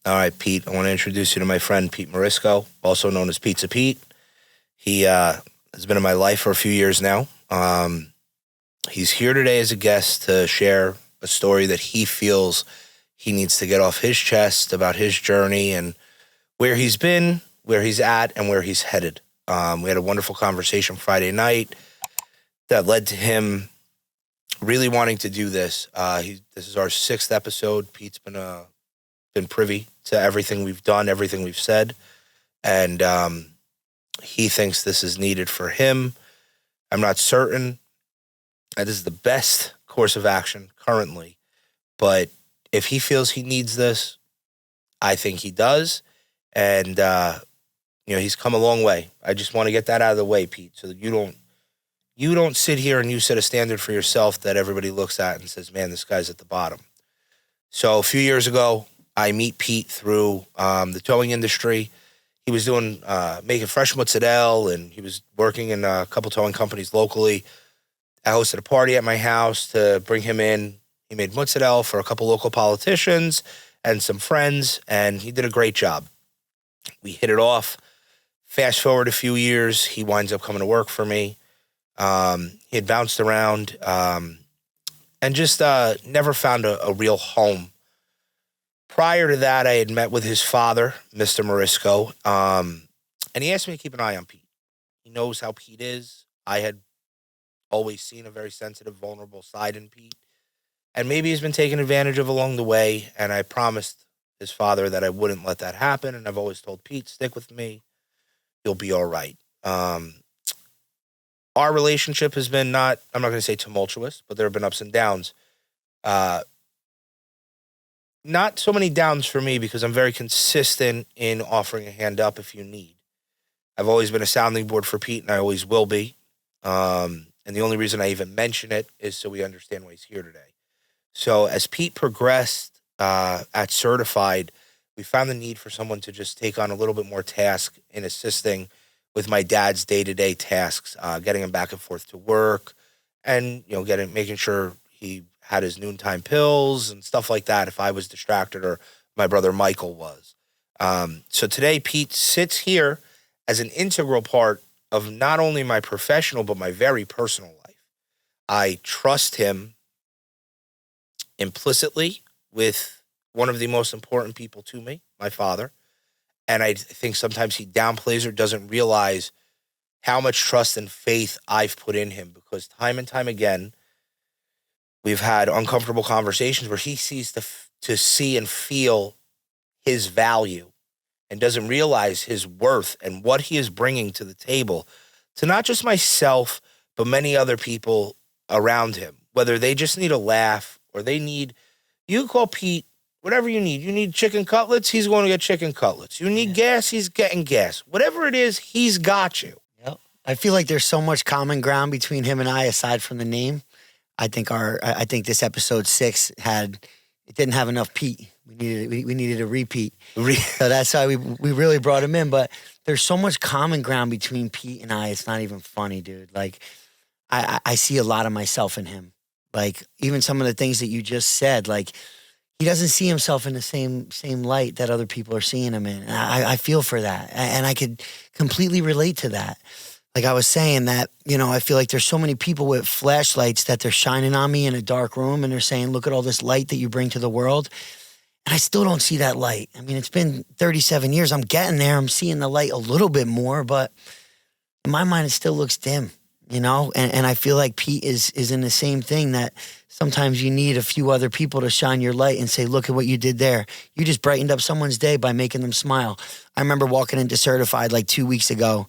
All right, Pete, I want to introduce you to my friend Pete Morisco, also known as Pizza Pete. He has been in my life for a few years now. He's here today as a guest to share a story that he feels he needs to get off his chest about his journey and where he's been, where he's at, and where he's headed. We had a wonderful conversation Friday night that led to him really wanting to do this. This is our 6th episode. Pete's been privy to everything we've done, everything we've said, and he thinks this is needed for him. I'm not certain that this is the best course of action currently, but if he feels he needs this, I think he does, and he's come a long way. I just want to get that out of the way, Pete, so that you don't sit here and you set a standard for yourself that everybody looks at and says, man, this guy's at the bottom. So a few years ago, I meet Pete through the towing industry. He was doing making fresh mozzarella, and he was working in a couple towing companies locally. I hosted a party at my house to bring him in. He made mozzarella for a couple local politicians and some friends, and he did a great job. We hit it off. Fast forward a few years, he winds up coming to work for me. He had bounced around and just never found a real home. Prior to that, I had met with his father, Mr. Morisco, and he asked me to keep an eye on Pete. He knows how Pete is. I had always seen a very sensitive, vulnerable side in Pete, and maybe he's been taken advantage of along the way, and I promised his father that I wouldn't let that happen, and I've always told Pete, stick with me. You'll be all right. Our relationship has been I'm not going to say tumultuous, but there have been ups and downs. Not so many downs for me because I'm very consistent in offering a hand up if you need. I've always been a sounding board for Pete, and I always will be. And the only reason I even mention it is so we understand why he's here today. So as Pete progressed at Certified, we found the need for someone to just take on a little bit more task in assisting with my dad's day-to-day tasks, getting him back and forth to work, and making sure he had his noontime pills and stuff like that if I was distracted or my brother Michael was. So today, Pete sits here as an integral part of not only my professional but my very personal life. I trust him implicitly with one of the most important people to me, my father. And I think sometimes he downplays or doesn't realize how much trust and faith I've put in him, because time and time again, we've had uncomfortable conversations where he sees to see and feel his value and doesn't realize his worth and what he is bringing to the table to not just myself, but many other people around him, whether they just need a laugh or you call Pete, whatever you need. You need chicken cutlets, he's going to get chicken cutlets. You need gas, he's getting gas. Whatever it is, he's got you. Yep. I feel like there's so much common ground between him and I aside from the name. I think this episode 6 didn't have enough Pete. We needed a repeat. So that's why we really brought him in. But there's so much common ground between Pete and I. It's not even funny, dude. Like I see a lot of myself in him. Like even some of the things that you just said, like he doesn't see himself in the same light that other people are seeing him in. And I feel for that. And I could completely relate to that. Like I was saying that, I feel like there's so many people with flashlights that they're shining on me in a dark room and they're saying, look at all this light that you bring to the world. And I still don't see that light. I mean, it's been 37 years. I'm getting there. I'm seeing the light a little bit more, but in my mind, it still looks dim, And I feel like Pete is in the same thing, that sometimes you need a few other people to shine your light and say, look at what you did there. You just brightened up someone's day by making them smile. I remember walking into Certified like 2 weeks ago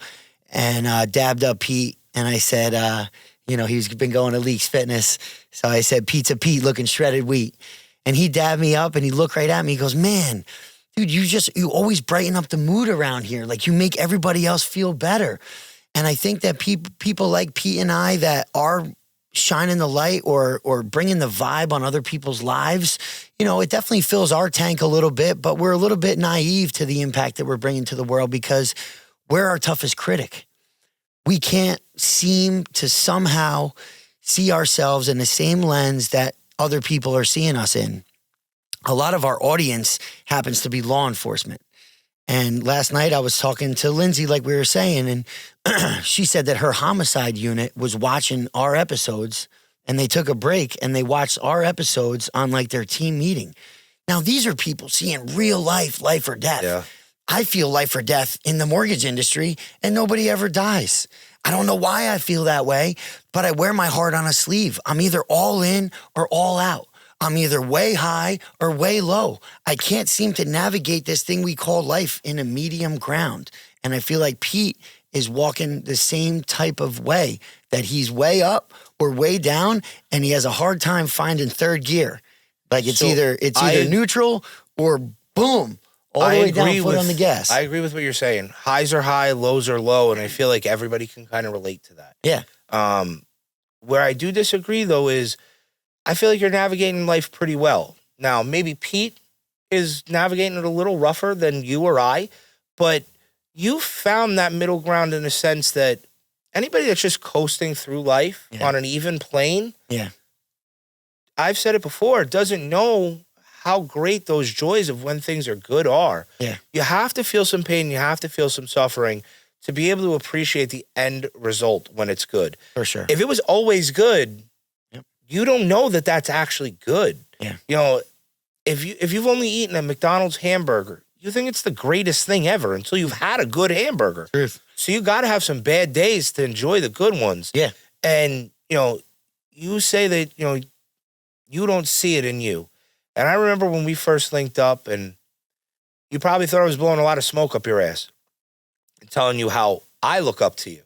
and dabbed up Pete. And I said, he's been going to Leaks Fitness. So I said, Pizza Pete looking shredded wheat. And he dabbed me up and he looked right at me. He goes, man, dude, you always brighten up the mood around here. Like you make everybody else feel better. And I think that people like Pete and I that are shining the light or bringing the vibe on other people's lives, it definitely fills our tank a little bit, but we're a little bit naive to the impact that we're bringing to the world because we're our toughest critic. We can't seem to somehow see ourselves in the same lens that other people are seeing us in. a lot of our audience happens to be law enforcement. And last night I was talking to Lindsay, like we were saying, and she said that her homicide unit was watching our episodes, and they took a break and they watched our episodes on like their team meeting. Now, these are people seeing real life or death. Yeah. I feel life or death in the mortgage industry, and nobody ever dies. I don't know why I feel that way, but I wear my heart on a sleeve. I'm either all in or all out. I'm either way high or way low. I can't seem to navigate this thing we call life in a medium ground. And I feel like Pete is walking the same type of way, that he's way up or way down, and he has a hard time finding third gear. Like it's either neutral or boom, all the way down, foot on the gas. I agree with what you're saying. Highs are high, lows are low, and I feel like everybody can kind of relate to that. Yeah. Where I do disagree, though, is I feel like you're navigating life pretty well. Now, maybe Pete is navigating it a little rougher than you or I, but you found that middle ground in a sense that anybody that's just coasting through life on an even plane, I've said it before, doesn't know how great those joys of when things are good are. Yeah. You have to feel some pain, you have to feel some suffering to be able to appreciate the end result when it's good. For sure. If it was always good, you don't know that that's actually good. Yeah. You know, if you've only eaten a McDonald's hamburger, you think it's the greatest thing ever until you've had a good hamburger. Truth. So you got to have some bad days to enjoy the good ones. Yeah. And, you know, you say that, you know, you don't see it in you. And I remember when we first linked up, and you probably thought I was blowing a lot of smoke up your ass and telling you how I look up to you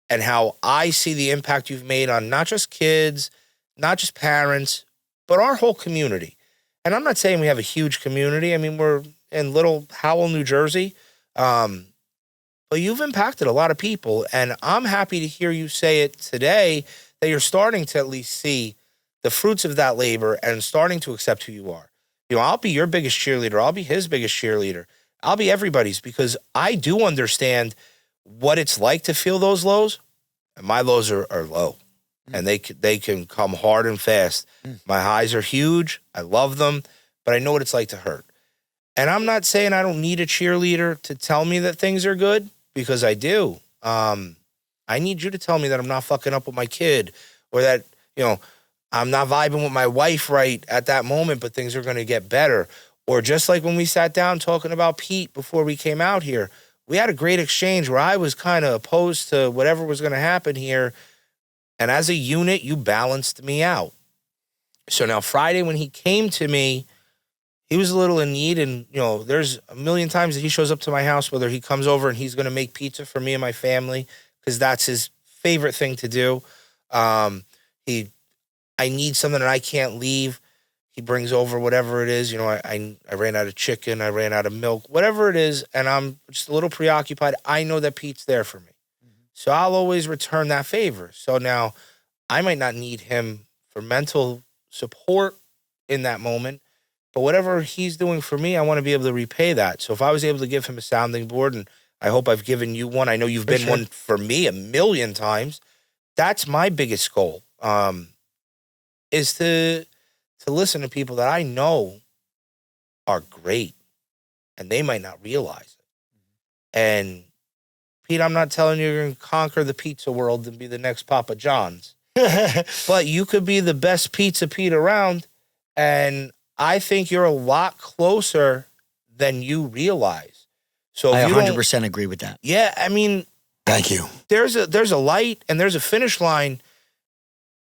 and how I see the impact you've made on not just kids, not just parents, but our whole community. And I'm not saying we have a huge community. I mean, we're in little Howell, New Jersey. But you've impacted a lot of people. And I'm happy to hear you say it today that you're starting to at least see the fruits of that labor and starting to accept who you are. You know, I'll be your biggest cheerleader. I'll be his biggest cheerleader. I'll be everybody's, because I do understand what it's like to feel those lows. And my lows are low. And they can come hard and fast. My highs are huge. I love them. But I know what it's like to hurt. And I'm not saying I don't need a cheerleader to tell me that things are good, because I do. I need you to tell me that I'm not fucking up with my kid, or that, you know, I'm not vibing with my wife right at that moment, but things are going to get better. Or just like when we sat down talking about Pete before we came out here, we had a great exchange where I was kind of opposed to whatever was going to happen here. And as a unit, you balanced me out. So now Friday when he came to me, he was a little in need. And, you know, there's a million times that he shows up to my house, whether he comes over and he's going to make pizza for me and my family, because that's his favorite thing to do. I need something and I can't leave. He brings over whatever it is. You know, I ran out of chicken. I ran out of milk, whatever it is. And I'm just a little preoccupied. I know that Pete's there for me. So I'll always return that favor. So now I might not need him for mental support in that moment, but whatever he's doing for me, I want to be able to repay that. So if I was able to give him a sounding board, and I hope I've given you one, I know you've been one for me a million times. That's my biggest goal, is to listen to people that I know are great and they might not realize it. And Pete, I'm not telling you you're going to conquer the pizza world and be the next Papa John's. But you could be the best Pizza Pete around. And I think you're a lot closer than you realize. So I if 100% agree with that. Yeah, I mean, thank you. There's a light and there's a finish line.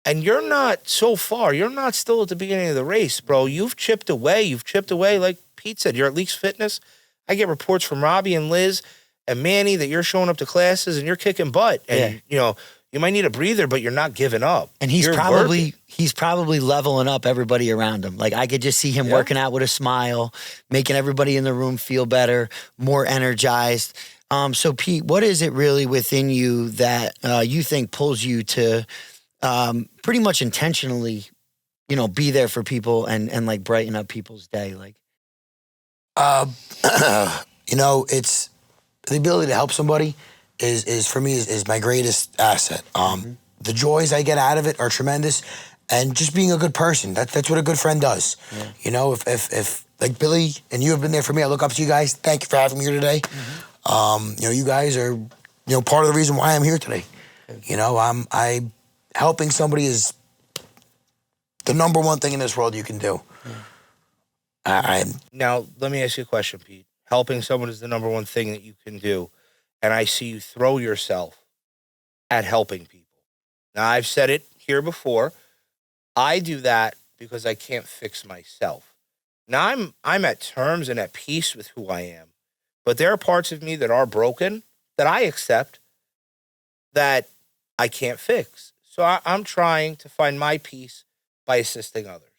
And you're not so far. You're not still at the beginning of the race, bro. You've chipped away. Like Pete said, you're at Leaks Fitness. I get reports from Robbie and Liz and Manny that you're showing up to classes and you're kicking butt. And, you know, you might need a breather, but you're not giving up. And he's probably leveling up everybody around him. Like, I could just see him working out with a smile, making everybody in the room feel better, more energized. So, Pete, what is it really within you that you think pulls you to pretty much intentionally, you know, be there for people and like brighten up people's day? Like, you know, it's the ability to help somebody is for me is my greatest asset. The joys I get out of it are tremendous. and just being a good person. That's what a good friend does. Yeah. You know, if like Billy and you have been there for me, I look up to you guys. Thank you for having me here today. You know, you guys are, you know, part of the reason why I'm here today. You know, I helping somebody is the number one thing in this world you can do. Now, let me ask you a question, Pete. Helping someone is the number one thing that you can do, and I see you throw yourself at helping people. Now, I've said it here before. I do that because I can't fix myself. Now, I'm at terms and at peace with who I am, but there are parts of me that are broken that I accept that I can't fix. So I'm trying to find my peace by assisting others.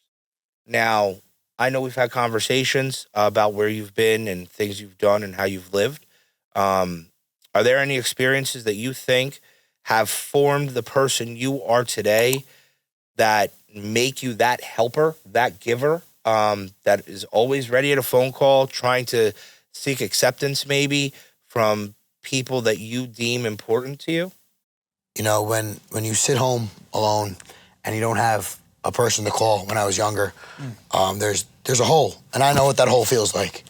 Now, I know we've had conversations about where you've been and things you've done and how you've lived. Are there any experiences that you think have formed the person you are today that make you that helper, that giver, that is always ready at a phone call, trying to seek acceptance maybe from people that you deem important to you? You know, when you sit home alone and you don't have a person to call when I was younger, there's a hole, and I know what that hole feels like.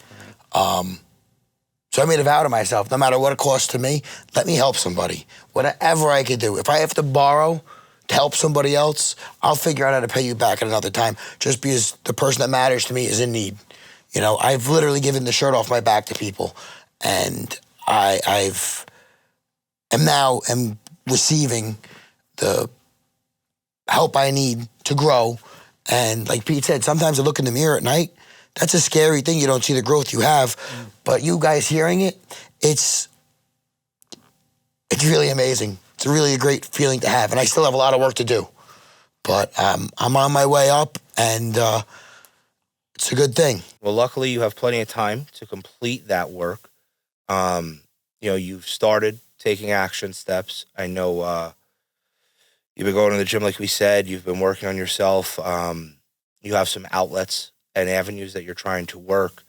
So I made a vow to myself, no matter what it costs to me, let me help somebody. Whatever I could do. If I have to borrow to help somebody else, I'll figure out how to pay you back at another time, just because the person that matters to me is in need. You know, I've literally given the shirt off my back to people, and I'm now receiving the help I need to grow. And like Pete said, sometimes I look in the mirror at night. That's a scary thing. You don't see the growth you have. But you guys hearing it, it's really amazing. It's really a great feeling to have. And I still have a lot of work to do. But I'm on my way up, and it's a good thing. Well, luckily you have plenty of time to complete that work. You know, you've started taking action steps. I know you've been going to the gym, like we said. You've been working on yourself. You have some outlets and avenues that you're trying to work.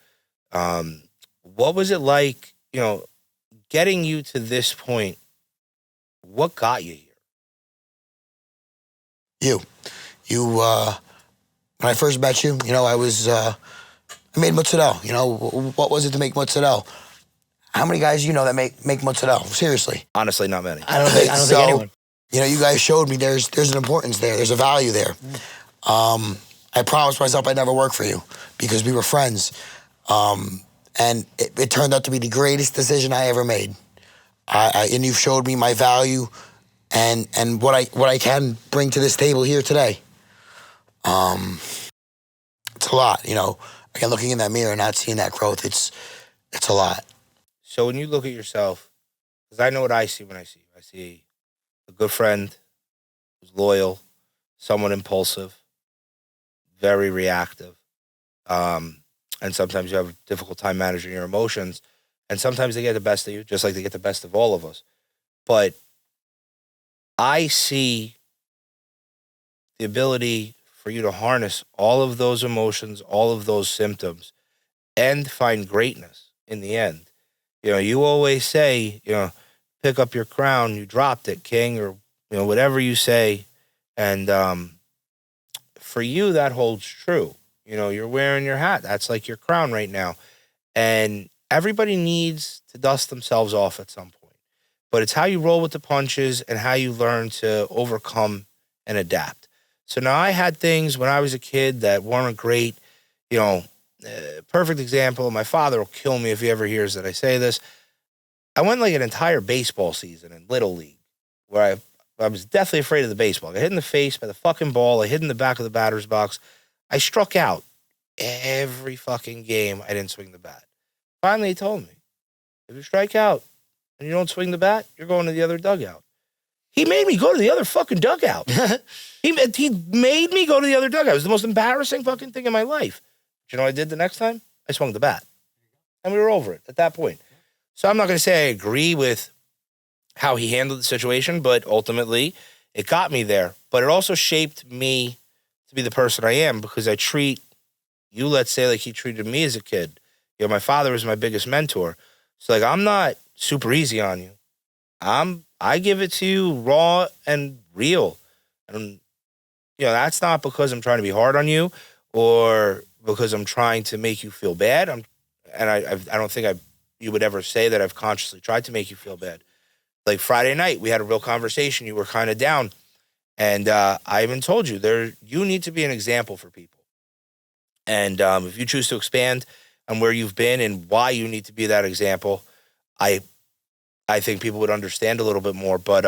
What was it like, you know, getting you to this point? What got you here? You, when I first met you, you know, I made mozzarella. You know, what was it to make mozzarella? How many guys you know that make mozzarella? Seriously. Honestly, not many. I don't think anyone. You know, you guys showed me there's an importance there. There's a value there. I promised myself I'd never work for you because we were friends. And it turned out to be the greatest decision I ever made. And you've showed me my value and what I can bring to this table here today. It's a lot, you know. Again, looking in that mirror and not seeing that growth, it's a lot. So when you look at yourself, because I know what I see when I see you. I see a good friend who's loyal, someone impulsive, very reactive. And sometimes you have a difficult time managing your emotions. And sometimes they get the best of you, just like they get the best of all of us. But I see the ability for you to harness all of those emotions, all of those symptoms, and find greatness in the end. You know, you always say, you know, pick up your crown, you dropped it, king, or, you know, whatever you say. And for you, that holds true. You know, you're wearing your hat. That's like your crown right now. And everybody needs to dust themselves off at some point. But it's how you roll with the punches and how you learn to overcome and adapt. So now I had things when I was a kid that weren't great. You know, perfect example, my father will kill me if he ever hears that I say this. I went like an entire baseball season in Little League where I was deathly afraid of the baseball. I got hit in the face by the fucking ball. I hit in the back of the batter's box. I struck out every fucking game. I didn't swing the bat. Finally, he told me, if you strike out and you don't swing the bat, you're going to the other dugout. He made me go to the other fucking dugout. He made me go to the other dugout. It was the most embarrassing fucking thing in my life. But you know what I did the next time? I swung the bat. And we were over it at that point. So I'm not going to say I agree with how he handled the situation, but ultimately it got me there. But it also shaped me to be the person I am because I treat you, let's say, like he treated me as a kid. You know, my father was my biggest mentor. So, like, I'm not super easy on you. I give it to you raw and real. And that's not because I'm trying to be hard on you or because I'm trying to make you feel bad. I don't think you would ever say that I've consciously tried to make you feel bad. Like Friday night, we had a real conversation. You were kind of down. And I even told you, you need to be an example for people. And if you choose to expand on where you've been and why you need to be that example, I think people would understand a little bit more. But,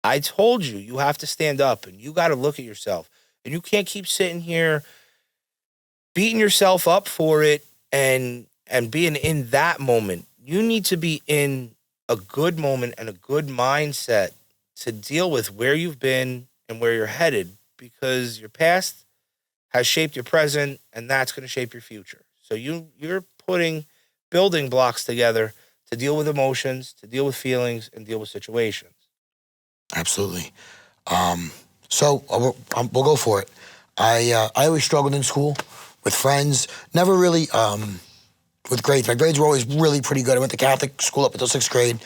I told you, you have to stand up and you got to look at yourself. And you can't keep sitting here beating yourself up for it and being in that moment. You need to be in a good moment and a good mindset to deal with where you've been and where you're headed, because your past has shaped your present and that's going to shape your future. So you're putting building blocks together to deal with emotions, to deal with feelings, and deal with situations. Absolutely. So we'll go for it. I always struggled in school with friends. Never really with grades. My grades were always really pretty good. I went to Catholic school up until 6th grade.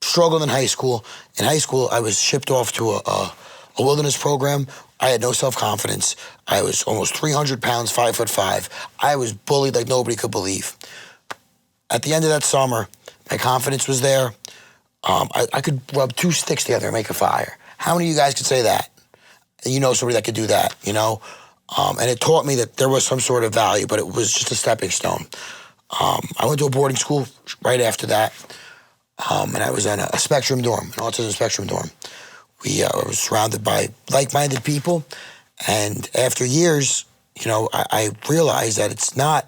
Struggled in high school. In high school, I was shipped off to a wilderness program. I had no self-confidence. I was almost 300 pounds, 5'5". I was bullied like nobody could believe. At the end of that summer, my confidence was there. I could rub 2 sticks together and make a fire. How many of you guys could say that? And you know somebody that could do that, And it taught me that there was some sort of value, but it was just a stepping stone. I went to a boarding school right after that, and I was in a spectrum dorm, an autism spectrum dorm. We were surrounded by like-minded people, and after years, I realized that it's not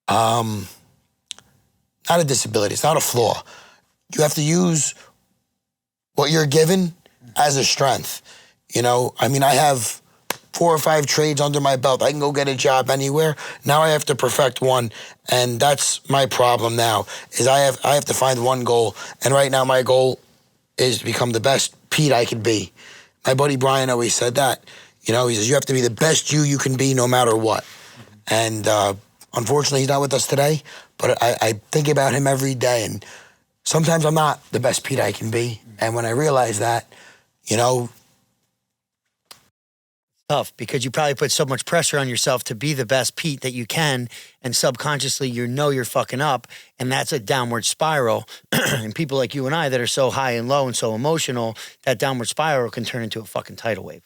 a disability. It's not a flaw. You have to use what you're given as a strength. I have 4 or 5 trades under my belt. I can go get a job anywhere. Now I have to perfect one, and that's my problem now, is I have to find one goal. And right now my goal is to become the best Pete I can be. My buddy Brian always said that. He says, you have to be the best you can be no matter what. And unfortunately, he's not with us today, but I think about him every day, and sometimes I'm not the best Pete I can be. And when I realize that, tough, because you probably put so much pressure on yourself to be the best Pete that you can, and subconsciously you're fucking up, and that's a downward spiral. And people like you and I that are so high and low and so emotional, that downward spiral can turn into a fucking tidal wave.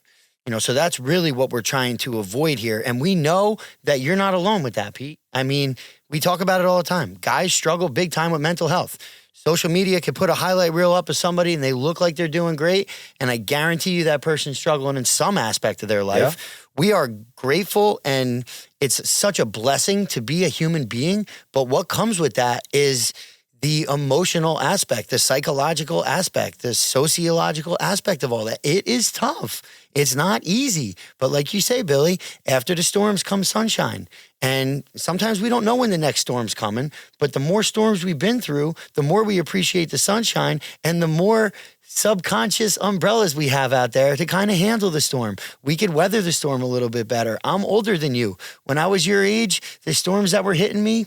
So that's really what we're trying to avoid here. And we know that you're not alone with that, Pete. We talk about it all the time. Guys struggle big time with mental health. Social media can put a highlight reel up of somebody and they look like they're doing great, and I guarantee you that person's struggling in some aspect of their life. Yeah. We are grateful, and it's such a blessing to be a human being, but what comes with that is the emotional aspect, the psychological aspect, the sociological aspect of all that. It is tough. It's not easy. But like you say, Billy, after the storms comes sunshine. And sometimes we don't know when the next storm's coming, but the more storms we've been through, the more we appreciate the sunshine and the more subconscious umbrellas we have out there to kind of handle the storm. We could weather the storm a little bit better. I'm older than you. When I was your age, the storms that were hitting me,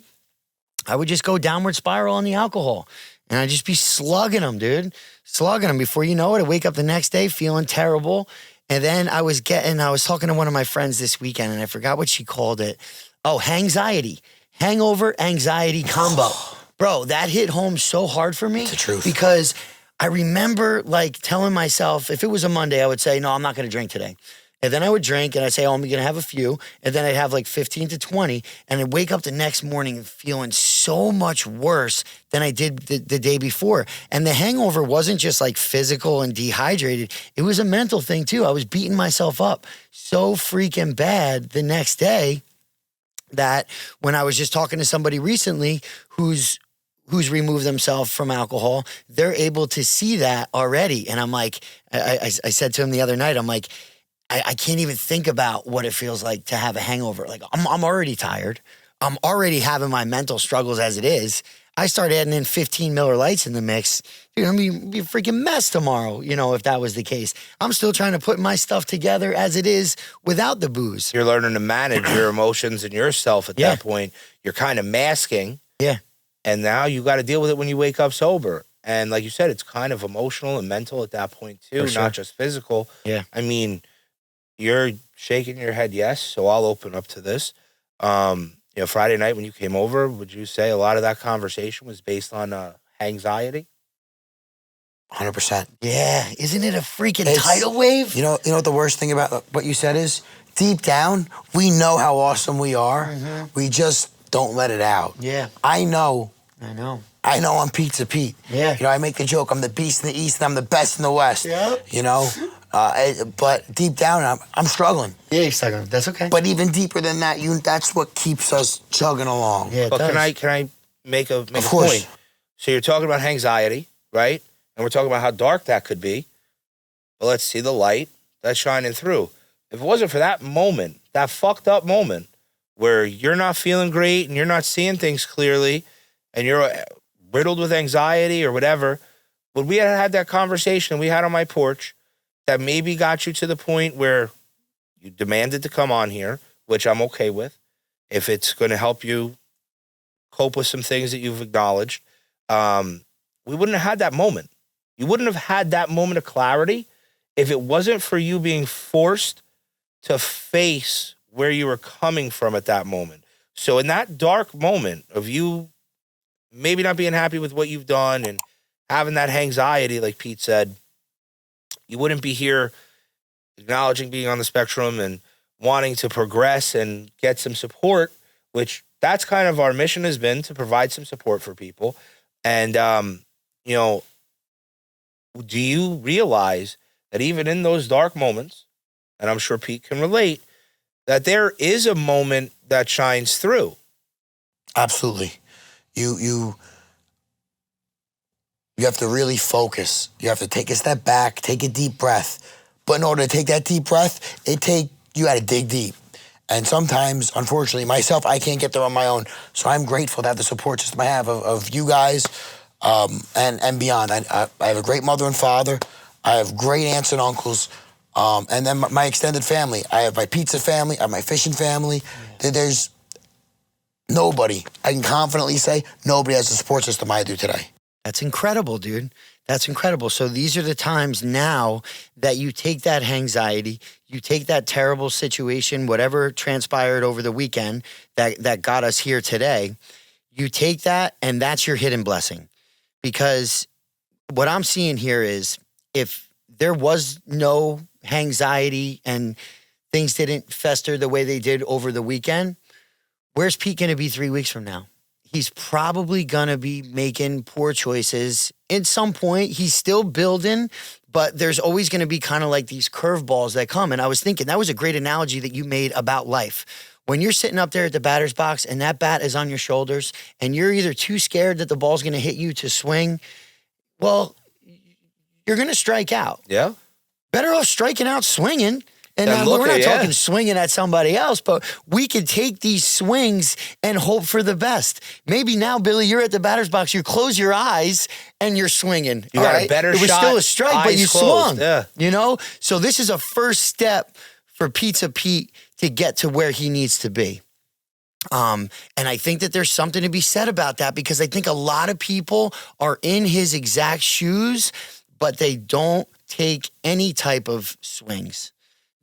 I would just go downward spiral on the alcohol. And I'd just be slugging them, dude. Slugging them. Before you know it, I'd wake up the next day feeling terrible. And then I was talking to one of my friends this weekend, and I forgot what she called it. Oh, hangxiety. Hangover, anxiety combo. Bro, that hit home so hard for me. It's the truth. Because I remember telling myself, if it was a Monday, I would say, no, I'm not going to drink today. And then I would drink and I'd say, oh, I'm going to have a few. And then I'd have 15 to 20. And I'd wake up the next morning feeling so much worse than I did the day before. And the hangover wasn't just physical and dehydrated. It was a mental thing too. I was beating myself up so freaking bad the next day that when I was just talking to somebody recently who's removed themselves from alcohol, they're able to see that already. And I'm like, I said to him the other night, I'm like, I can't even think about what it feels like to have a hangover. I'm already tired. I'm already having my mental struggles as it is. I start adding in 15 Miller Lights in the mix. Dude, I'm gonna be a freaking mess tomorrow, if that was the case. I'm still trying to put my stuff together as it is without the booze. You're learning to manage your emotions and yourself at that point. You're kind of masking. Yeah. And now you got to deal with it when you wake up sober. And like you said, it's kind of emotional and mental at that point too, sure. not just physical. Yeah. I mean, you're shaking your head yes, so I'll open up to this. Friday night when you came over, would you say a lot of that conversation was based on anxiety? 100%. Yeah. Isn't it a freaking tidal wave? You know what the worst thing about what you said is? Deep down, we know how awesome we are. We just don't let it out. Yeah. I know I'm Pizza Pete. Yeah. I make the joke, I'm the beast in the East and I'm the best in the West. Yep. But deep down, I'm struggling. Yeah, you're struggling. That's okay. But even deeper than that, that's what keeps us chugging along. Yeah, but can I make a Of course. point? So you're talking about anxiety, right? And we're talking about how dark that could be. But let's see the light that's shining through. If it wasn't for that moment, that fucked up moment where you're not feeling great and you're not seeing things clearly and you're riddled with anxiety or whatever, would we have had that conversation we had on my porch that maybe got you to the point where you demanded to come on here, which I'm okay with, if it's going to help you cope with some things that you've acknowledged, we wouldn't have had that moment. You wouldn't have had that moment of clarity if it wasn't for you being forced to face where you were coming from at that moment. So in that dark moment of you maybe not being happy with what you've done and having that anxiety, like Pete said, you wouldn't be here acknowledging being on the spectrum and wanting to progress and get some support, which that's kind of our mission has been, to provide some support for people. And, do you realize that even in those dark moments, and I'm sure Pete can relate, that there is a moment that shines through? Absolutely. You have to really focus. You have to take a step back, take a deep breath. But in order to take that deep breath, you got to dig deep. And sometimes, unfortunately, myself, I can't get there on my own. So I'm grateful to have the support system I have of you guys and beyond. I have a great mother and father. I have great aunts and uncles. And then my extended family. I have my pizza family. I have my fishing family. There's nobody, I can confidently say, nobody has the support system I do today. That's incredible, dude. That's incredible. So these are the times now that you take that anxiety, you take that terrible situation, whatever transpired over the weekend that got us here today, you take that and that's your hidden blessing. Because what I'm seeing here is if there was no anxiety and things didn't fester the way they did over the weekend, where's Pete going to be 3 weeks from now? He's probably going to be making poor choices. At some point, he's still building, but there's always going to be kind of like these curveballs that come. And I was thinking, that was a great analogy that you made about life. When you're sitting up there at the batter's box and that bat is on your shoulders and you're either too scared that the ball's going to hit you to swing, well, you're going to strike out. Yeah. Better off striking out swinging. And look, we're not talking swinging at somebody else, but we could take these swings and hope for the best. Maybe now, Billy, you're at the batter's box, you close your eyes and you're swinging. You got a better shot. It was still a strike, but you closed. swung. Yeah. So this is a first step for Pizza Pete to get to where he needs to be. And I think that there's something to be said about that because I think a lot of people are in his exact shoes, but they don't take any type of swings.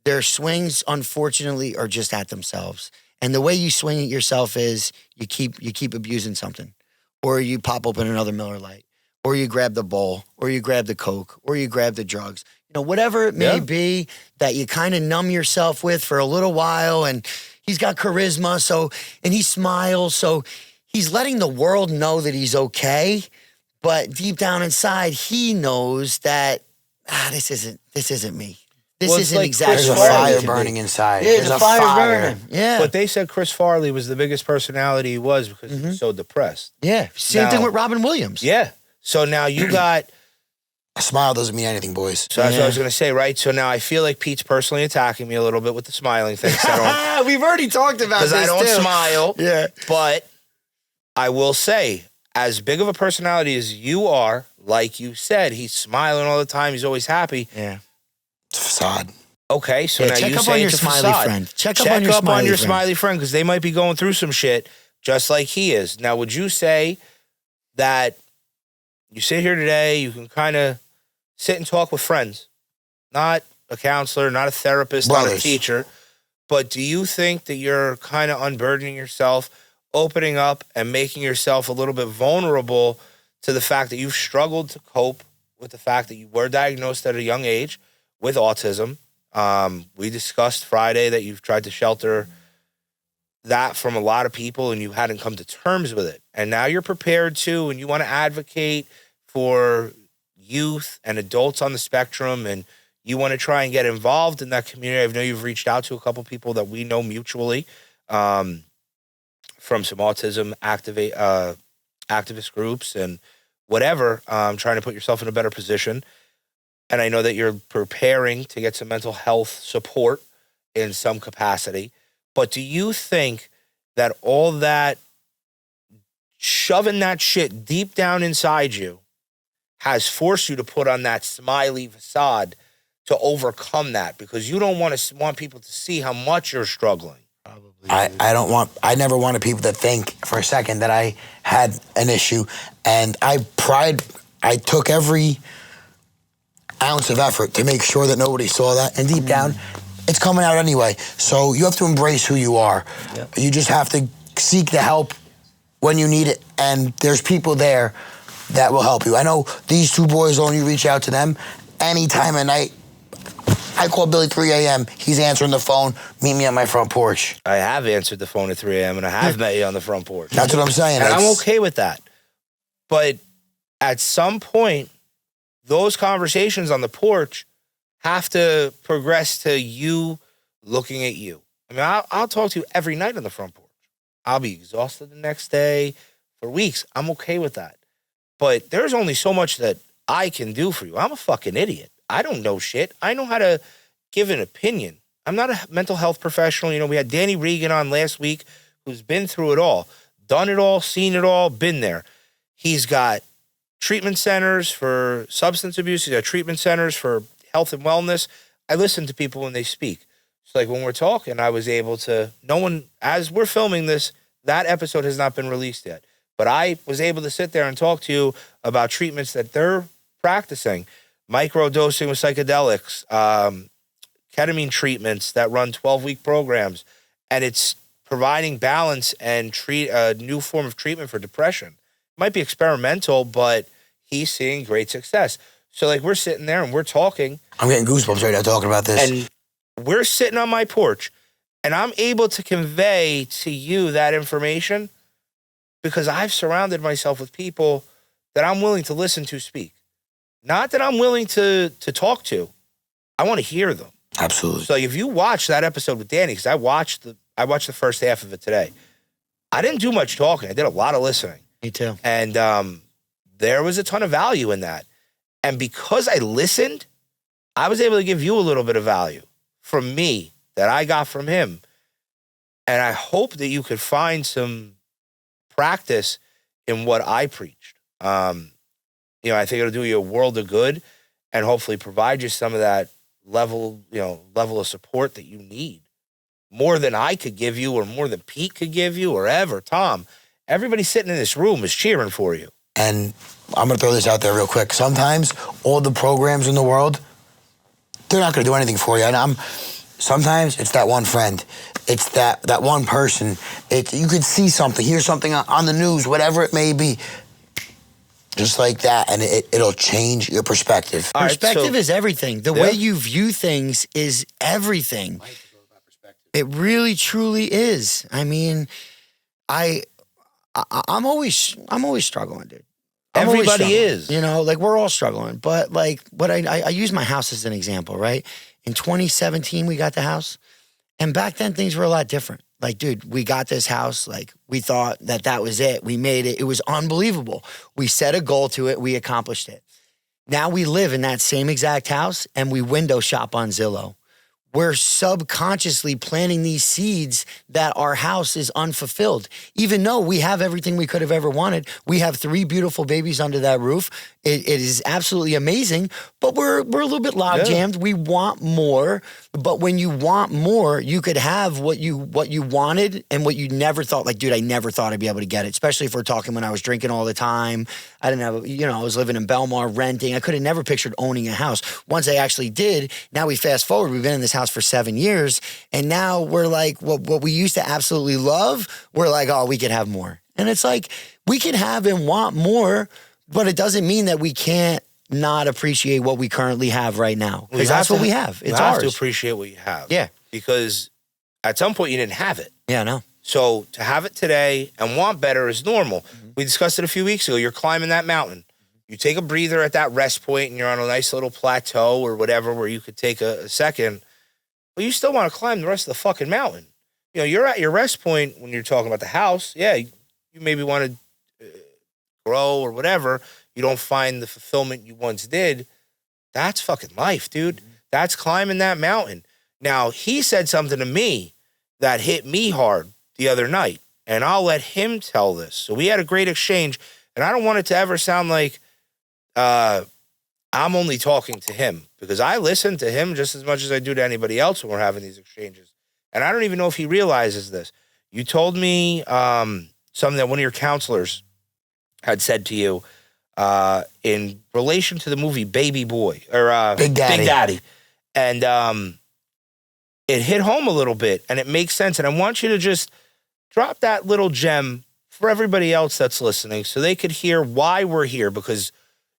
Their swings, unfortunately, are just at themselves. And the way you swing at yourself is you keep abusing something, or you pop open another Miller Lite, or you grab the bowl, or you grab the Coke, or you grab the drugs. Whatever it may be that you kind of numb yourself with for a little while. And he's got charisma, and he smiles, so he's letting the world know that he's okay. But deep down inside, he knows that this isn't me. This isn't like exactly There's a what I fire need to burning be. inside. Yeah, There's the a fire's fire burning. Yeah. But they said Chris Farley was the biggest personality he was because he was so depressed. Yeah. Same Now- thing with Robin Williams. Yeah. So now you got... A smile doesn't mean anything, boys. So that's what I was going to say, right? So now I feel like Pete's personally attacking me a little bit with the smiling thing. We've already talked about this, Because I don't smile. Yeah. But I will say, as big of a personality as you are, like you said, he's smiling all the time. He's always happy. Yeah. It's a facade. Okay, so now check you up say on your it's a smiley facade. friend. Check up on your smiley friend. smiley friend because they might be going through some shit just like he is. Now, would you say that you sit here today, you can kind of sit and talk with friends, not a counselor, not a therapist, not a teacher. But do you think that you're kind of unburdening yourself, opening up and making yourself a little bit vulnerable to the fact that you've struggled to cope with the fact that you were diagnosed at a young age with autism? We discussed Friday that you've tried to shelter that from a lot of people and you hadn't come to terms with it. And now you're prepared to, and you want to advocate for youth and adults on the spectrum, and you want to try and get involved in that community. I know you've reached out to a couple people that we know mutually from some autism activist groups and whatever, trying to put yourself in a better position. And I know that you're preparing to get some mental health support in some capacity. But do you think that all that shoving that shit deep down inside you has forced you to put on that smiley facade to overcome that, because you don't want people to see how much you're struggling? Probably. I never wanted people to think for a second that I had an issue, and I took every ounce of effort to make sure that nobody saw that, and deep down, it's coming out anyway. So you have to embrace who you are. Yep. You just have to seek the help when you need it, and there's people there that will help you. I know these two boys, when you reach out to them, any time of night, I call Billy 3 a.m. He's answering the phone. Meet me on my front porch. I have answered the phone at 3 a.m. and I have met you on the front porch. That's what I'm saying. And I'm okay with that. But at some point, those conversations on the porch have to progress to you looking at you. I mean, I'll talk to you every night on the front porch. I'll be exhausted the next day for weeks. I'm okay with that. But there's only so much that I can do for you. I'm a fucking idiot. I don't know shit. I know how to give an opinion. I'm not a mental health professional. You know, we had Danny Regan on last week, who's been through it all, done it all, seen it all, been there. He's got treatment centers for substance abuse. He's got treatment centers for health and wellness. I listen to people when they speak. It's like when we're talking, I was able to, no one, as we're filming this, that episode has not been released yet. But I was able to sit there and talk to you about treatments that they're practicing. Micro-dosing with psychedelics, ketamine treatments that run 12-week programs. And it's providing balance and treat a new form of treatment for depression. It might be experimental, but he's seeing great success. So, like, we're sitting there and we're talking. I'm getting goosebumps right now talking about this. And we're sitting on my porch, and I'm able to convey to you that information because I've surrounded myself with people that I'm willing to listen to speak. Not that I'm willing to talk to. I want to hear them. Absolutely. So if you watch that episode with Danny, because I watched the first half of it today, I didn't do much talking. I did a lot of listening. Me too. And there was a ton of value in that. And because I listened, I was able to give you a little bit of value from me that I got from him. And I hope that you could find some practice in what I preached. You know, I think it'll do you a world of good and hopefully provide you some of that level of support that you need. More than I could give you or more than Pete could give you or ever, Tom. Everybody sitting in this room is cheering for you. And I'm going to throw this out there real quick. Sometimes all the programs in the world, they're not going to do anything for you. And sometimes it's that one friend. It's that one person. You could see something, hear something on the news, whatever it may be. Just like that, and it'll change your perspective. Perspective is everything. The way you view things is everything. It really, truly is. I mean, I'm always struggling, dude. Everybody is. You know, like we're all struggling. But like, what I use my house as an example, right? In 2017, we got the house, and back then things were a lot different. Like, dude, we got this house. Like, we thought that was it. We made it. It was unbelievable. We set a goal to it. We accomplished it. Now we live in that same exact house, and we window shop on Zillow. we're subconsciously planting these seeds that our house is unfulfilled. Even though we have everything we could have ever wanted, we have 3 beautiful babies under that roof. It is absolutely amazing, but we're a little bit log jammed. We want more, but when you want more, you could have what you wanted and what you never thought. Like, dude, I never thought I'd be able to get it. Especially if we're talking when I was drinking all the time. I didn't have, I was living in Belmar, renting. I could have never pictured owning a house. Once I actually did, now we fast forward. We've been in this house for 7 years, and now we're like, what we used to absolutely love, we're like, oh, we could have more. And it's like, we can have and want more, but it doesn't mean that we can't not appreciate what we currently have right now. Because that's what we have. It's ours. You have to appreciate what you have. Yeah. Because at some point you didn't have it. Yeah, I know. So to have it today and want better is normal. Mm-hmm. We discussed it a few weeks ago. You're climbing that mountain. You take a breather at that rest point and you're on a nice little plateau or whatever where you could take a second. But you still want to climb the rest of the fucking mountain. You're at your rest point when you're talking about the house. Yeah, you maybe want to grow or whatever. You don't find the fulfillment you once did. That's fucking life, dude. Mm-hmm. That's climbing that mountain. Now, he said something to me that hit me hard the other night, and I'll let him tell this. So we had a great exchange, and I don't want it to ever sound like I'm only talking to him, because I listen to him just as much as I do to anybody else when we're having these exchanges. And I don't even know if he realizes this. You told me something that one of your counselors had said to you in relation to the movie Baby Boy or Big Daddy. And it hit home a little bit, and it makes sense. And I want you to just drop that little gem for everybody else that's listening so they could hear why we're here, because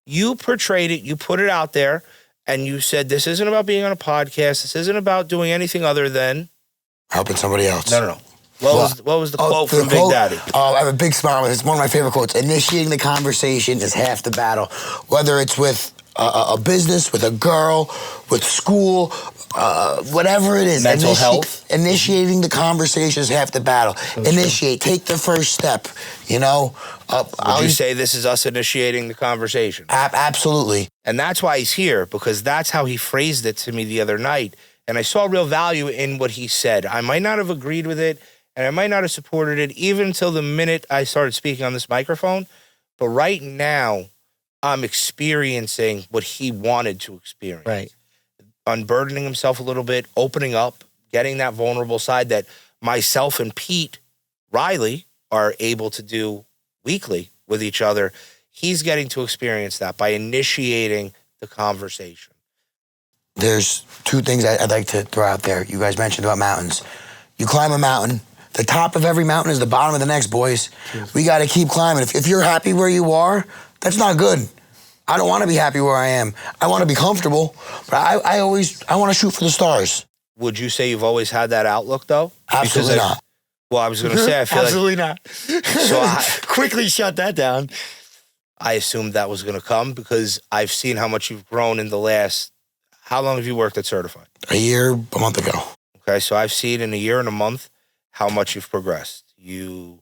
you portrayed it, you put it out there, and you said this isn't about being on a podcast. This isn't about doing anything other than helping somebody else. No. What was the quote from Big Daddy? I have a big smile with it. It's one of my favorite quotes. Initiating the conversation is half the battle. Whether it's with a business, with a girl, with school, whatever it is. Mental health. Initiating the conversation is half the battle. Initiate. Take the first step, Would you say this is us initiating the conversation? Absolutely. And that's why he's here, because that's how he phrased it to me the other night. And I saw real value in what he said. I might not have agreed with it, and I might not have supported it even until the minute I started speaking on this microphone. But right now, I'm experiencing what he wanted to experience. Right. Unburdening himself a little bit, opening up, getting that vulnerable side that myself and Pete Reilly are able to do weekly with each other. He's getting to experience that by initiating the conversation. There's 2 things I'd like to throw out there. You guys mentioned about mountains. You climb a mountain. The top of every mountain is the bottom of the next, boys. Yes. We got to keep climbing. If you're happy where you are, that's not good. I don't want to be happy where I am. I want to be comfortable, but I want to shoot for the stars. Would you say you've always had that outlook, though? Absolutely not. Well, I was going to say, I feel absolutely like... Absolutely not. So I quickly shut that down. I assumed that was going to come because I've seen how much you've grown in the last... How long have you worked at Certified? A year, a month ago. Okay, so I've seen in a year and a month how much you've progressed. You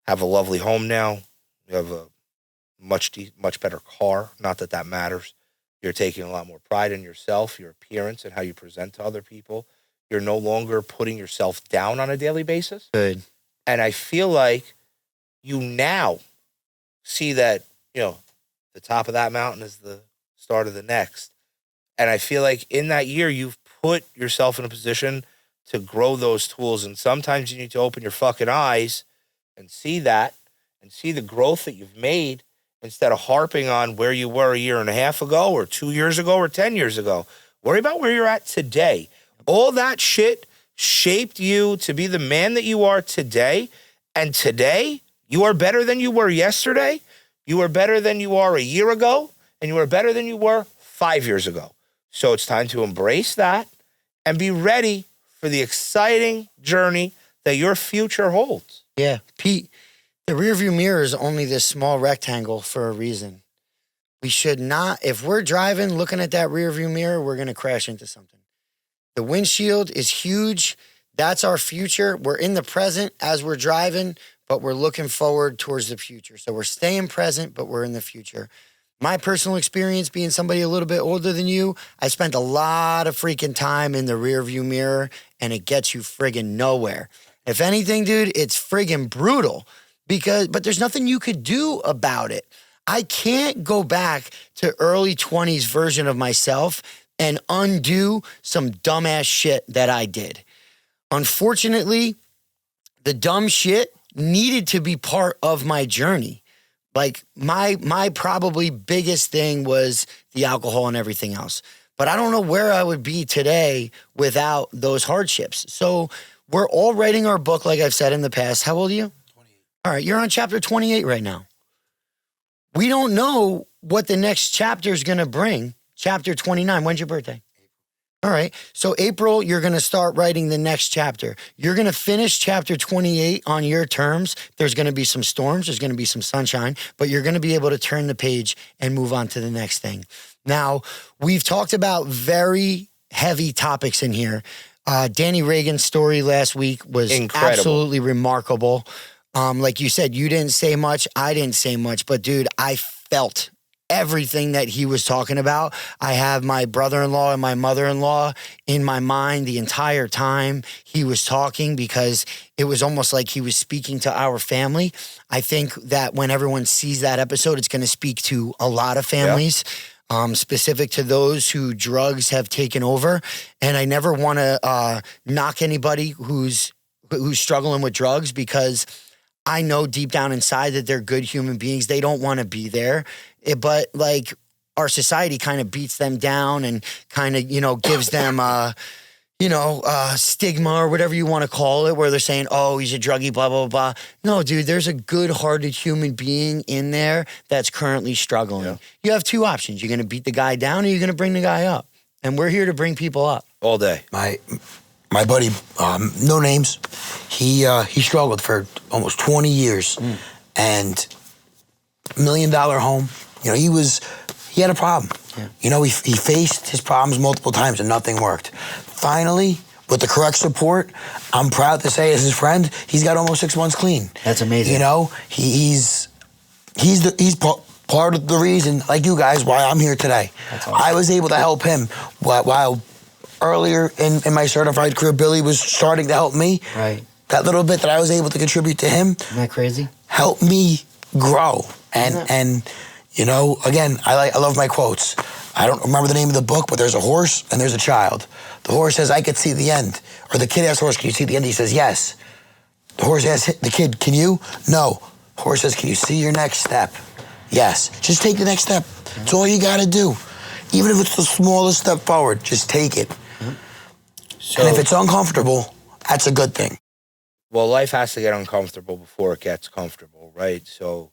have a lovely home now. You have a much better car. Not that that matters. You're taking a lot more pride in yourself, your appearance, and how you present to other people. You're no longer putting yourself down on a daily basis. Good. And I feel like you now see that, the top of that mountain is the start of the next. And I feel like in that year, you've put yourself in a position to grow those tools. And sometimes you need to open your fucking eyes and see that and see the growth that you've made instead of harping on where you were a year and a half ago or 2 years ago or 10 years ago. Worry about where you're at today. All that shit shaped you to be the man that you are today. And today, you are better than you were yesterday. You are better than you are a year ago. And you are better than you were 5 years ago. So it's time to embrace that and be ready for the exciting journey that your future holds. Yeah, Pete, the rearview mirror is only this small rectangle for a reason. We should not, if we're driving, looking at that rearview mirror, we're going to crash into something. The windshield is huge. That's our future. We're in the present as we're driving, but we're looking forward towards the future. So we're staying present, but we're in the future. my personal experience being somebody a little bit older than you, I spent a lot of freaking time in the rearview mirror, and it gets you friggin' nowhere. If anything, dude, it's friggin' brutal but there's nothing you could do about it. I can't go back to early 20s version of myself and undo some dumbass shit that I did. Unfortunately, the dumb shit needed to be part of my journey. Like my probably biggest thing was the alcohol and everything else. But I don't know where I would be today without those hardships. So we're all writing our book, like I've said in the past. How old are you? 28. All right, you're on chapter 28 right now. We don't know what the next chapter is going to bring. Chapter 29. When's your birthday? All right. So April, you're going to start writing the next chapter. You're going to finish chapter 28 on your terms. There's going to be some storms. There's going to be some sunshine, but you're going to be able to turn the page and move on to the next thing. Now, we've talked about very heavy topics in here. Danny Reagan's story last week was incredible. Absolutely remarkable. Like you said, you didn't say much. I didn't say much, but dude, I felt everything that he was talking about. I have my brother-in-law and my mother-in-law in my mind the entire time he was talking, because it was almost like he was speaking to our family. I think that when everyone sees that episode, it's going to speak to a lot of families. Specific to those who drugs have taken over. And I never want to knock anybody who's struggling with drugs, because I know deep down inside that they're good human beings. They don't want to be there. But like our society kind of beats them down and kind of, gives them, stigma or whatever you want to call it, where they're saying, oh, he's a druggie, blah, blah, blah. No, dude, there's a good-hearted human being in there that's currently struggling. Yeah. You have two options. You're going to beat the guy down, or you're going to bring the guy up. And we're here to bring people up. All day. My buddy, no names, he struggled for almost 20 years. And $1 million home, he had a problem. Yeah. He faced his problems multiple times and nothing worked. Finally, with the correct support, I'm proud to say, as his friend, he's got almost 6 months clean. That's amazing. He's part of the reason, like you guys, why I'm here today. That's awesome. I was able to help him while earlier in my certified career, Billy was starting to help me. Right. That little bit that I was able to contribute to him. Isn't that crazy? Helped me grow. And again, I love my quotes. I don't remember the name of the book, but there's a horse and there's a child. The horse says, I could see the end. Or the kid asks the horse, can you see the end? He says, yes. The horse asks the kid, can you? No. The horse says, can you see your next step? Yes. Just take the next step. That's all you got to do. Even if it's the smallest step forward, just take it. So, and if it's uncomfortable, that's a good thing. Well, life has to get uncomfortable before it gets comfortable, right? So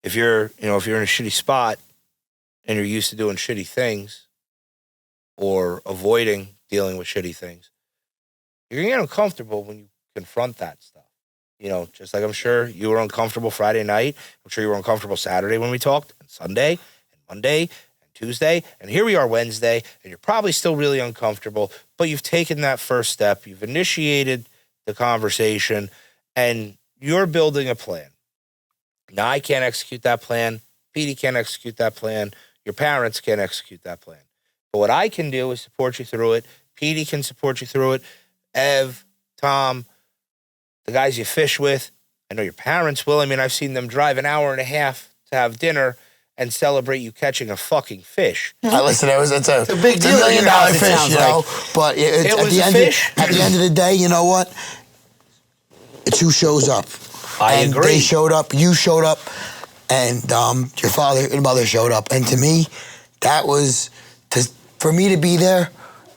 if you're in a shitty spot and you're used to doing shitty things or avoiding dealing with shitty things, you're going to get uncomfortable when you confront that stuff. Just like I'm sure you were uncomfortable Friday night. I'm sure you were uncomfortable Saturday when we talked, and Sunday, and Monday, and Tuesday, and here we are Wednesday, and you're probably still really uncomfortable, but you've taken that first step. You've initiated the conversation, and you're building a plan. Now, I can't execute that plan. Petey can't execute that plan. Your parents can't execute that plan. But what I can do is support you through it. Petey can support you through it. Ev, Tom, the guys you fish with. I know your parents will. I mean, I've seen them drive an hour and a half to have dinner and celebrate you catching a fucking fish. Listen, it's a big deal. $1 million fish, but it was a fish. At the end of the day, you know what? It's who shows up. I agree. They showed up, you showed up, and your father and mother showed up. And to me, that was, for me to be there,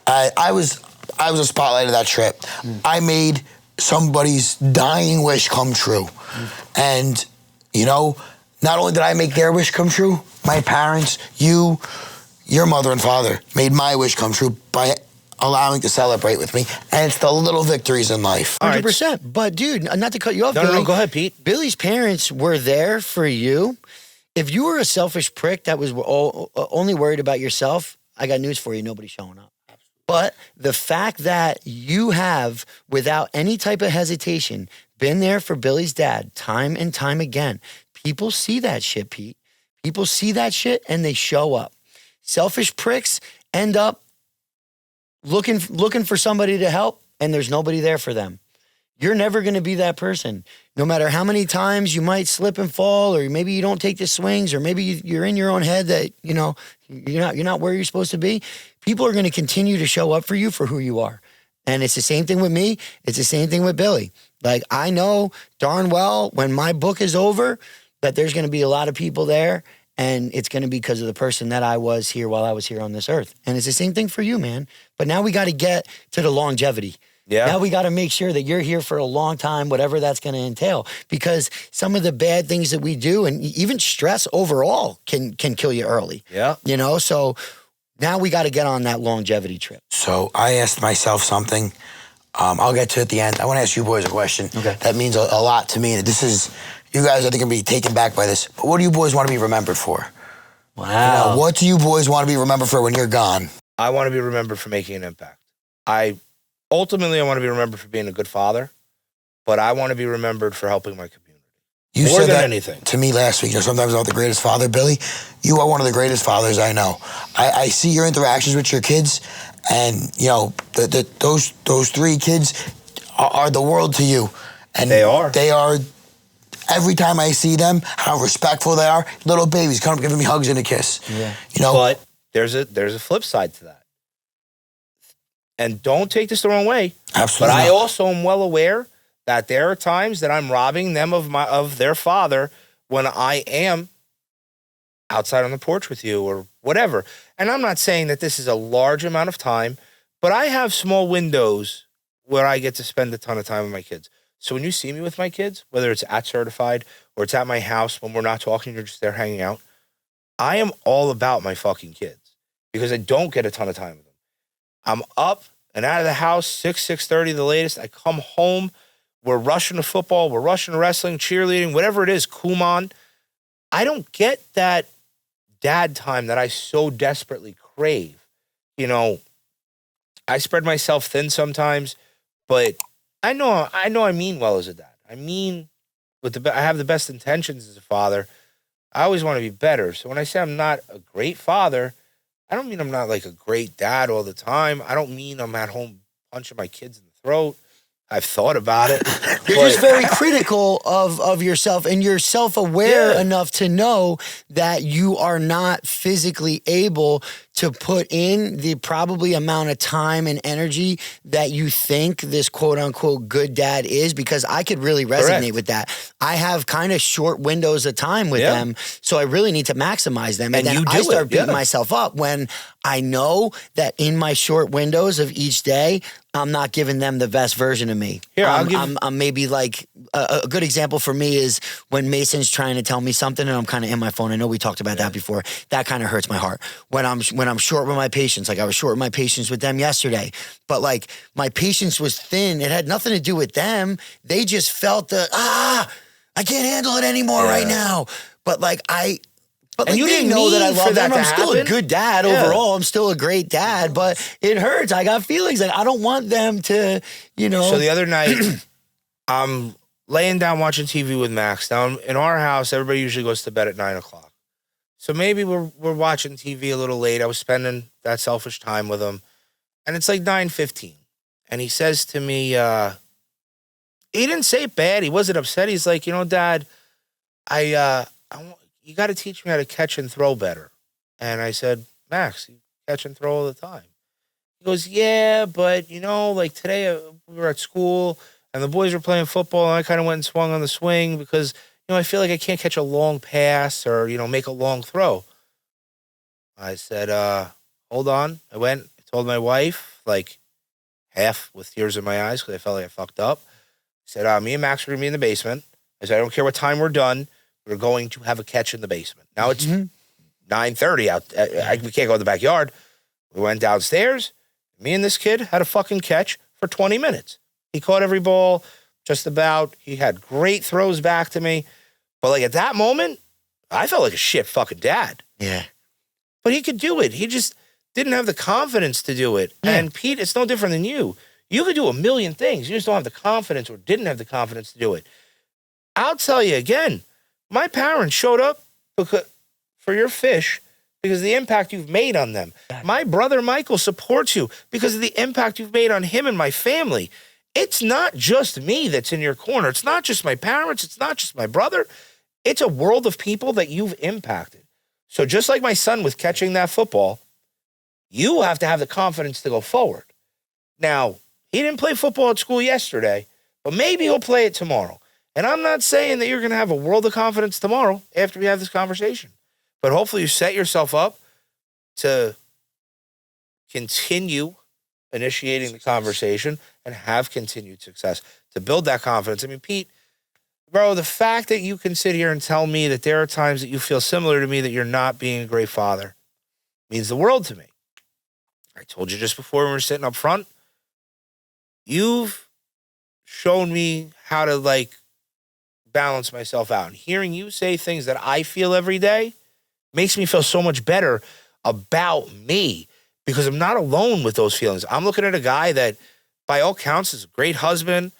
I was a spotlight of that trip. I made somebody's dying wish come true. And, not only did I make their wish come true, my parents, your mother and father made my wish come true by allowing to celebrate with me. And it's the little victories in life. 100%. But dude, not to cut you off, Billy. No, go ahead, Pete. Billy's parents were there for you. If you were a selfish prick that was only worried about yourself, I got news for you. Nobody's showing up. But the fact that you have, without any type of hesitation, been there for Billy's dad time and time again, people see that shit, Pete. People see that shit and they show up. Selfish pricks end up looking for somebody to help, and there's nobody there for them. You're never going to be that person. No matter how many times you might slip and fall, or maybe you don't take the swings, or maybe you're in your own head that, you know, you're not where you're supposed to be. People are going to continue to show up for you for who you are. And it's the same thing with me. It's the same thing with Billy. Like, I know darn well when my book is over that there's going to be a lot of people there, and it's going to be because of the person that I was here while I was here on this earth. And it's the same thing for you, man. But now we got to get to the longevity. Yeah. Now we got to make sure that you're here for a long time, whatever that's going to entail. Because some of the bad things that we do, and even stress overall, can kill you early. Yeah. You know, so now we got to get on that longevity trip. So I asked myself something. I'll get to it at the end. I want to ask you boys a question. Okay. That means a lot to me. And this is, you guys I think are going to be taken back by this. But what do you boys want to be remembered for? Wow. You know, what do you boys want to be remembered for when you're gone? I want to be remembered for making an impact. Ultimately, I want to be remembered for being a good father, but I want to be remembered for helping my community. You More said than that anything. to me last week. You know, sometimes I'm not the greatest father, Billy. You are one of the greatest fathers I know. I see your interactions with your kids, and you know those three kids are the world to you. And They are. They are. Every time I see them, how respectful they are. Little babies come up giving me hugs and a kiss. Yeah. You know. But there's a flip side to that. And don't take this the wrong way. Absolutely. But I not. also am well aware that there are times that I'm robbing them of their father when I am outside on the porch with you or whatever. And I'm not saying that this is a large amount of time, but I have small windows where I get to spend a ton of time with my kids. So when you see me with my kids, whether it's at Certified or it's at my house when we're not talking, you're just there hanging out, I am all about my fucking kids because I don't get a ton of time with them. I'm up and out of the house, 6:30 the latest. I come home. We're rushing to football. We're rushing to wrestling, cheerleading, whatever it is, Kumon. I don't get that dad time that I so desperately crave. You know, I spread myself thin sometimes, but I know I mean well as a dad. I mean, I have the best intentions as a father. I always want to be better. So when I say I'm not a great father, I don't mean I'm not like a great dad all the time. I don't mean I'm at home punching my kids in the throat. I've thought about it. You're just very critical of yourself, and you're self-aware enough to know that you are not physically able to put in the probably amount of time and energy that you think this quote-unquote good dad is, because I could really resonate with that. I have kind of short windows of time with them, so I really need to maximize them. And then I start beating myself up when I know that in my short windows of each day, I'm not giving them the best version of me. Here, I'm maybe like a good example for me is when Mason's trying to tell me something and I'm kind of in my phone. I know we talked about that before. That kind of hurts my heart. When I'm short with my patience, like I was short with my patience with them yesterday, but like my patience was thin. It had nothing to do with them. They just felt I can't handle it anymore right now. But like But like, you they didn't know that I mean love for them. that I'm to still a happen. good dad overall. I'm still a great dad, but it hurts. I got feelings. Like I don't want them to, you know. So the other night, I'm laying down watching TV with Max. Now in our house, everybody usually goes to bed at 9:00. So maybe we're watching TV a little late. I was spending that selfish time with him, and it's like 9:15, and he says to me, he didn't say it bad. He wasn't upset. He's like, Dad, you got to teach me how to catch and throw better. And I said, Max, you catch and throw all the time. He goes, yeah, but, like today we were at school and the boys were playing football and I kind of went and swung on the swing because, I feel like I can't catch a long pass or, make a long throw. I said, hold on. I went, I told my wife, like half with tears in my eyes because I felt like I fucked up. I said, me and Max are going to be in the basement. I said, I don't care what time we're done. We're going to have a catch in the basement. Now it's 9:30 out. We can't go in the backyard. We went downstairs. Me and this kid had a fucking catch for 20 minutes. He caught every ball just about. He had great throws back to me. But like at that moment, I felt like a shit fucking dad. Yeah. But he could do it. He just didn't have the confidence to do it. Yeah. And Pete, it's no different than you. You could do a million things. You just don't have the confidence or didn't have the confidence to do it. I'll tell you again, my parents showed up for your fish because of the impact you've made on them. My brother Michael supports you because of the impact you've made on him and my family. It's not just me that's in your corner. It's not just my parents. It's not just my brother. It's a world of people that you've impacted. So just like my son with catching that football, you have to have the confidence to go forward. Now, he didn't play football at school yesterday, but maybe he'll play it tomorrow. And I'm not saying that you're going to have a world of confidence tomorrow after we have this conversation. But hopefully you set yourself up to continue initiating the conversation and have continued success to build that confidence. I mean, Pete, bro, the fact that you can sit here and tell me that there are times that you feel similar to me that you're not being a great father means the world to me. I told you just before when we were sitting up front, you've shown me how to like balance myself out. And hearing you say things that I feel every day makes me feel so much better about me because I'm not alone with those feelings. I'm looking at a guy that, by all counts, is a great husband,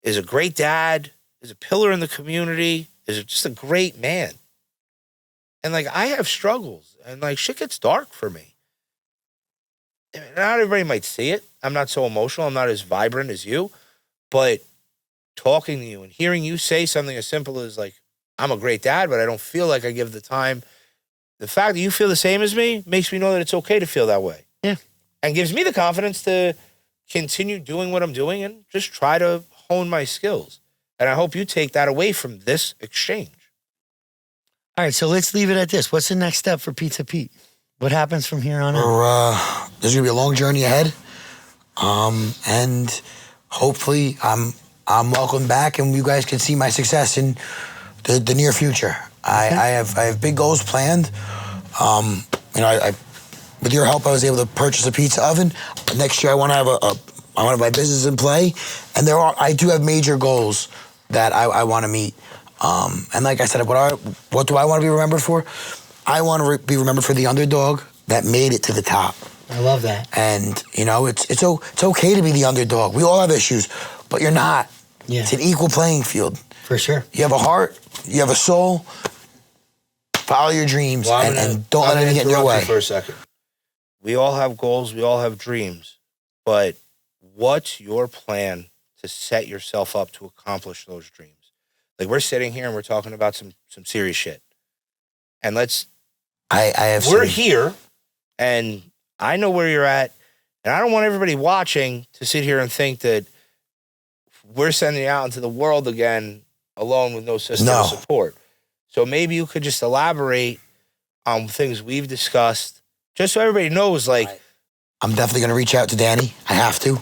is a great dad, is a pillar in the community, is just a great man. And, like, I have struggles, and, like, shit gets dark for me. Not everybody might see it. I'm not so emotional. I'm not as vibrant as you. But talking to you and hearing you say something as simple as, like, I'm a great dad, but I don't feel like I give the time. The fact that you feel the same as me makes me know that it's okay to feel that way. Yeah. And gives me the confidence to continue doing what I'm doing and just try to hone my skills. And I hope you take that away from this exchange. All right, so let's leave it at this. What's the next step for Pizza Pete? What happens from here on out? There's going to be a long journey ahead. And hopefully I'm welcome back and you guys can see my success in the near future. I have big goals planned. With your help, I was able to purchase a pizza oven. Next year, I want to have my business in play, and I do have major goals that I want to meet. And like I said, what do I want to be remembered for? I want to be remembered for the underdog that made it to the top. I love that. And it's okay to be the underdog. We all have issues, but you're not. Yeah. It's an equal playing field. For sure. You have a heart. You have a soul. Follow your dreams and don't let anything get in your way. For a second. We all have goals. We all have dreams. But what's your plan to set yourself up to accomplish those dreams? Like, we're sitting here and we're talking about some serious shit. And we're here and I know where you're at. And I don't want everybody watching to sit here and think that we're sending you out into the world again alone with no system of support. So maybe you could just elaborate on things we've discussed, just so everybody knows, like... I'm definitely going to reach out to Danny. I have to.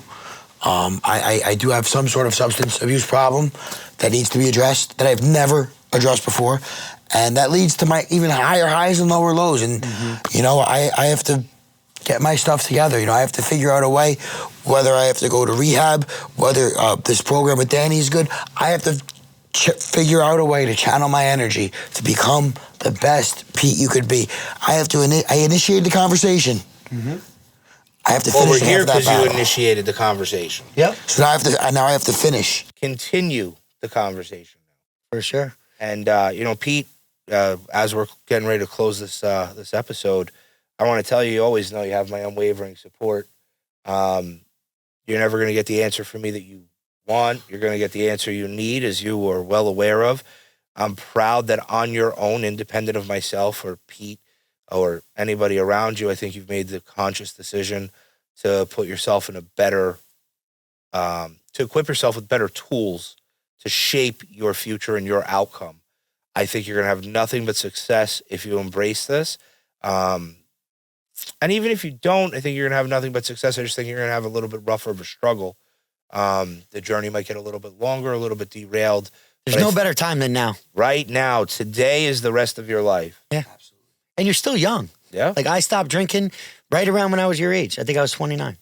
I do have some sort of substance abuse problem that needs to be addressed that I've never addressed before. And that leads to my even higher highs and lower lows. And, I have to get my stuff together. I have to figure out a way, whether I have to go to rehab, whether this program with Danny is good. I have to figure out a way to channel my energy to become the best Pete you could be. I initiated the conversation. Mm-hmm. I have to finish. Well, we're here because you initiated the conversation. Yep. So now I have to finish. Continue the conversation. For sure. And Pete, as we're getting ready to close this episode, I want to tell you always know you have my unwavering support. You're never going to get the answer from me that you want. You're going to get the answer you need, as you are well aware of. I'm proud that on your own, independent of myself or Pete or anybody around you, I think you've made the conscious decision to put yourself in a better, to equip yourself with better tools to shape your future and your outcome. I think you're going to have nothing but success if you embrace this. And even if you don't, I think you're going to have nothing but success. I just think you're going to have a little bit rougher of a struggle. The journey might get a little bit longer, a little bit derailed. There's no better time than now. Right now. Today is the rest of your life. Yeah. Absolutely. And you're still young. Yeah. Like, I stopped drinking right around when I was your age. I think I was 29.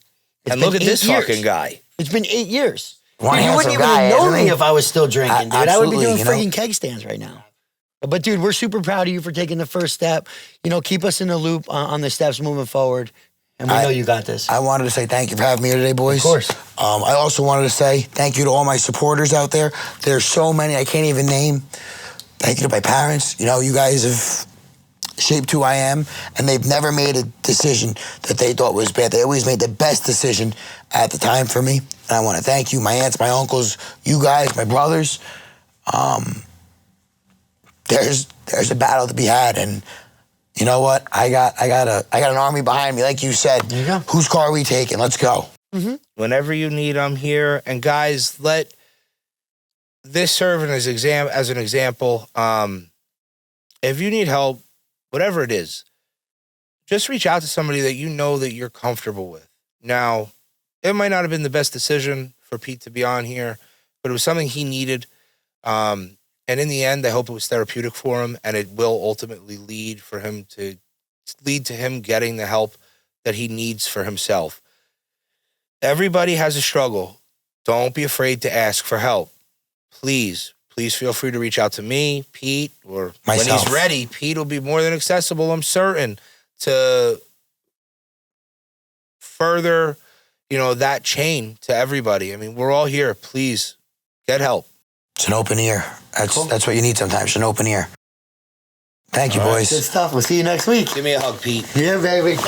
And look at this fucking guy. It's been 8 years. Dude, you wouldn't even know me if I was still drinking, dude. I would be doing freaking keg stands right now. But, dude, we're super proud of you for taking the first step. Keep us in the loop on the steps moving forward. And we know you got this. I wanted to say thank you for having me here today, boys. Of course. I also wanted to say thank you to all my supporters out there. There's so many I can't even name. Thank you to my parents. You guys have shaped who I am, and they've never made a decision that they thought was bad. They always made the best decision at the time for me, and I want to thank you, my aunts, my uncles, you guys, my brothers. There's a battle to be had, and you know what? I got an army behind me, like you said. There you go. Whose car are we taking? Let's go. Mm-hmm. Whenever you need, I'm here. And guys, let this serve as an example. If you need help, whatever it is, just reach out to somebody that you know that you're comfortable with. Now, it might not have been the best decision for Pete to be on here, but it was something he needed. And in the end, I hope it was therapeutic for him, and it will ultimately lead to him getting the help that he needs for himself. Everybody has a struggle. Don't be afraid to ask for help. Please feel free to reach out to me, Pete, or myself. When he's ready, Pete will be more than accessible, I'm certain, to further, that chain to everybody. I mean, we're all here. Please get help. It's an open ear. That's what you need sometimes, an open ear. Thank you, boys. Good stuff. We'll see you next week. Give me a hug, Pete. Yeah, baby.